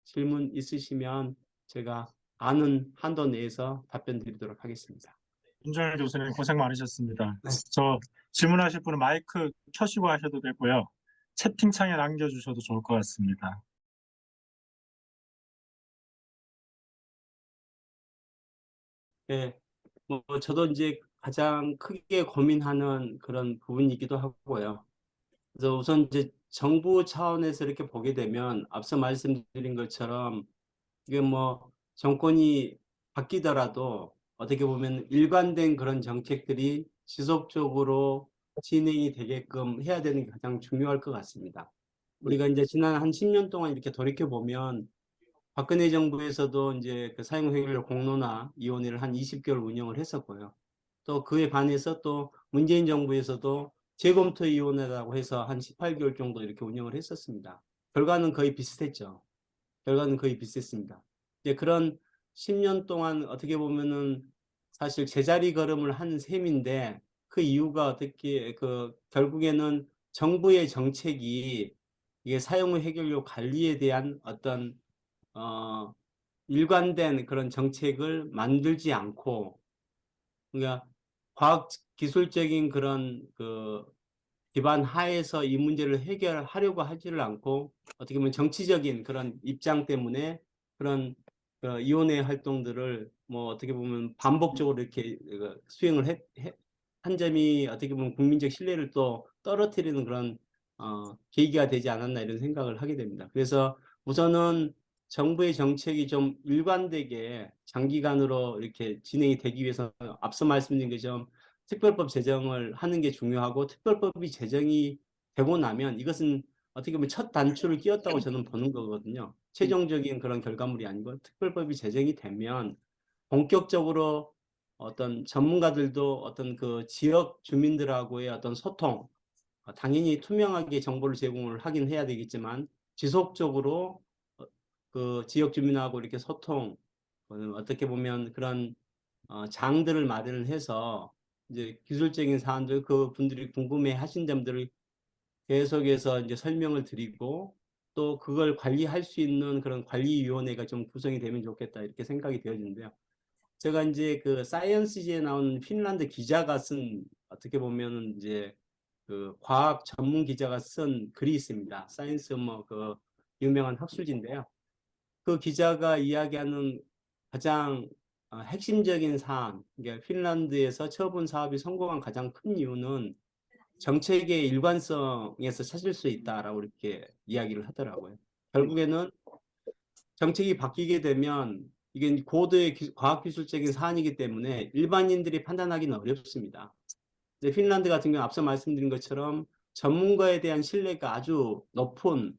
질문 있으시면 제가 아는 한도 내에서 답변 드리도록 하겠습니다. 윤정일 교수님 고생 많으셨습니다. 네. 저 질문하실 분은 마이크 켜시고 하셔도 되고요. 채팅창에 남겨주셔도 좋을 것 같습니다. 네, 뭐 저도 이제 가장 크게 고민하는 그런 부분이기도 하고요. 그래서 우선 이제 정부 차원에서 이렇게 보게 되면 앞서 말씀드린 것처럼 이게 뭐 정권이 바뀌더라도 어떻게 보면 일관된 그런 정책들이 지속적으로 진행이 되게끔 해야 되는 게 가장 중요할 것 같습니다. 우리가 이제 지난 한 10년 동안 이렇게 돌이켜 보면 박근혜 정부에서도 이제 그 사용회계를 공론화 위원회를 한 20개월 운영을 했었고요. 또 그에 반해서 또 문재인 정부에서도 재검토위원회라고 해서 한 18개월 정도 이렇게 운영을 했었습니다. 결과는 거의 비슷했죠. 결과는 거의 비슷했습니다. 이제 그런 10년 동안 어떻게 보면은 사실 제자리 걸음을 한 셈인데 그 이유가 어떻게 결국에는 정부의 정책이 이게 사용후 해결료 관리에 대한 어떤 어, 일관된 그런 정책을 만들지 않고 그러니까 과학 기술적인 그런 기반 하에서 이 문제를 해결하려고 하지를 않고 어떻게 보면 정치적인 그런 입장 때문에 그런 위원회 활동들을 뭐 어떻게 보면 반복적으로 이렇게 수행을 한 점이 어떻게 보면 국민적 신뢰를 또 떨어뜨리는 그런 계기가 되지 않았나 이런 생각을 하게 됩니다. 그래서 우선은 정부의 정책이 좀 일관되게 장기간으로 이렇게 진행이 되기 위해서 앞서 말씀드린 것처럼 특별법 제정을 하는 게 중요하고 특별법이 제정이 되고 나면 이것은 어떻게 보면 첫 단추를 끼웠다고 저는 보는 거거든요. 최종적인 그런 결과물이 아니고 특별법이 제정이 되면 본격적으로 어떤 전문가들도 어떤 그 지역 주민들하고의 어떤 소통, 당연히 투명하게 정보를 제공을 하긴 해야 되겠지만 지속적으로 그 지역 주민하고 이렇게 소통, 어떻게 보면 그런 장들을 마련을 해서 이제 기술적인 사안들 그 분들이 궁금해 하신 점들을 계속해서 이제 설명을 드리고 또 그걸 관리할 수 있는 그런 관리위원회가 좀 구성이 되면 좋겠다 이렇게 생각이 되어지는데요. 제가 이제 그 사이언스지에 나온 핀란드 기자가 쓴 어떻게 보면은 이제 그 과학 전문 기자가 쓴 글이 있습니다. 사이언스 뭐 그 유명한 학술지인데요. 그 기자가 이야기하는 가장 핵심적인 사안, 그러니까 핀란드에서 처분 사업이 성공한 가장 큰 이유는 정책의 일관성에서 찾을 수 있다라고 이렇게 이야기를 하더라고요. 결국에는 정책이 바뀌게 되면 이게 고도의 과학기술적인 사안이기 때문에 일반인들이 판단하기는 어렵습니다. 이제 핀란드 같은 경우 앞서 말씀드린 것처럼 전문가에 대한 신뢰가 아주 높은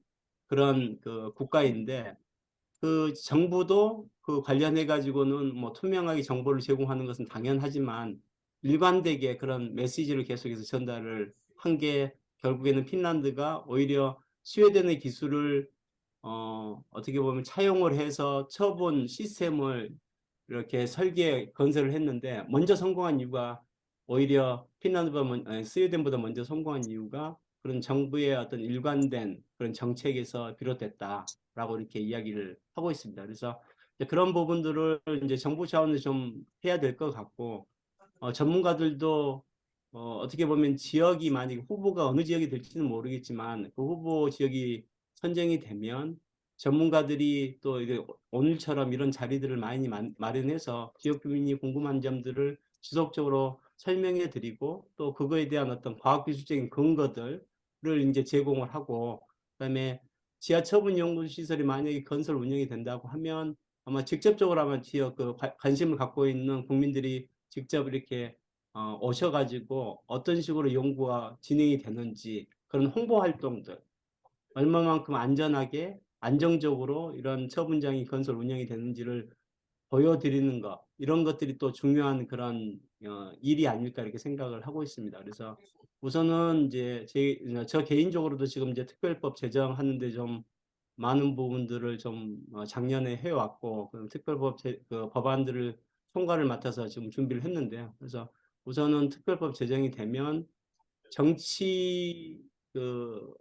그런 그 국가인데 그 정부도 그 관련해 가지고는 뭐 투명하게 정보를 제공하는 것은 당연하지만 일관되게 그런 메시지를 계속해서 전달을 한 게 결국에는 핀란드가 오히려 스웨덴의 기술을 어떻게 보면 차용을 해서 처분 시스템을 이렇게 건설을 했는데 먼저 성공한 이유가 오히려 스웨덴보다 먼저 성공한 이유가 그런 정부의 어떤 일관된 그런 정책에서 비롯됐다라고 이렇게 이야기를 하고 있습니다. 그래서 이제 그런 부분들을 이제 정부 차원에서 좀 해야 될 것 같고 전문가들도 어떻게 보면 지역이 만약에 후보가 어느 지역이 될지는 모르겠지만 그 후보 지역이 선정이 되면 전문가들이 또 이게 오늘처럼 이런 자리들을 많이 마련해서 지역 주민이 궁금한 점들을 지속적으로 설명해 드리고 또 그거에 대한 어떤 과학기술적인 근거들을 이제 제공을 하고 그다음에 지하 처분 연구 시설이 만약에 건설 운영이 된다고 하면 아마 직접적으로 아마 지역 관심을 갖고 있는 국민들이 직접 이렇게 오셔가지고 어떤 식으로 연구가 진행이 되는지 그런 홍보 활동들 얼마만큼 안전하게 안정적으로 이런 처분장이 건설 운영이 되는지를 보여드리는 것 이런 것들이 또 중요한 그런 일이 아닐까 이렇게 생각을 하고 있습니다. 그래서 우선은 이제 저 개인적으로도 지금 이제 특별법 제정하는데 좀 많은 부분들을 좀 작년에 해왔고 그 특별법 그 법안들을 총괄을 맡아서 지금 준비를 했는데요. 그래서 우선은 특별법 제정이 되면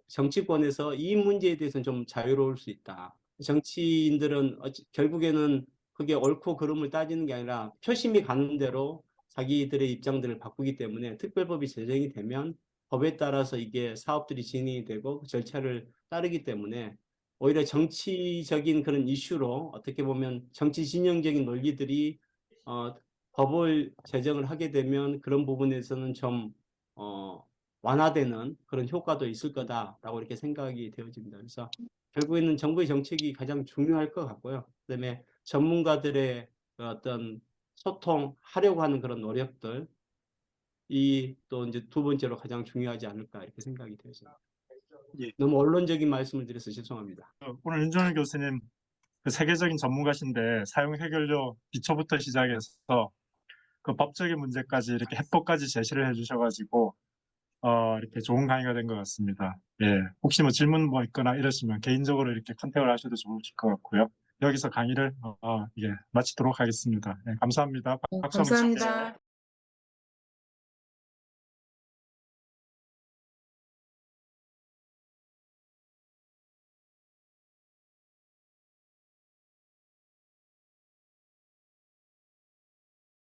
정치권에서 이 문제에 대해서는 좀 자유로울 수 있다. 정치인들은 결국에는 그게 옳고 그름을 따지는 게 아니라 표심이 가는 대로 자기들의 입장들을 바꾸기 때문에 특별법이 제정이 되면 법에 따라서 이게 사업들이 진행이 되고 절차를 따르기 때문에 오히려 정치적인 그런 이슈로 어떻게 보면 정치 진영적인 논리들이 어, 법을 제정을 하게 되면 그런 부분에서는 좀 완화되는 그런 효과도 있을 거다라고 이렇게 생각이 되어집니다. 그래서 결국에는 정부의 정책이 가장 중요할 것 같고요. 그다음에 전문가들의 어떤 소통하려고 하는 그런 노력들 이 또 이제 두 번째로 가장 중요하지 않을까 이렇게 생각이 되어집니다. 예. 너무 언론적인 말씀을 드려서 죄송합니다. 오늘 윤정현 교수님 그 세계적인 전문가신데 사용 해결료 기초부터 시작해서 그 법적인 문제까지 이렇게 해법까지 제시를 해주셔가지고 이렇게 좋은 강의가 된 것 같습니다. 예, 혹시 뭐 질문 뭐 있거나 이러시면 개인적으로 이렇게 컨택을 하셔도 좋으실 것 같고요. 여기서 강의를 마치도록 하겠습니다. 예, 감사합니다. 박수 한번 주세요. 감사합니다.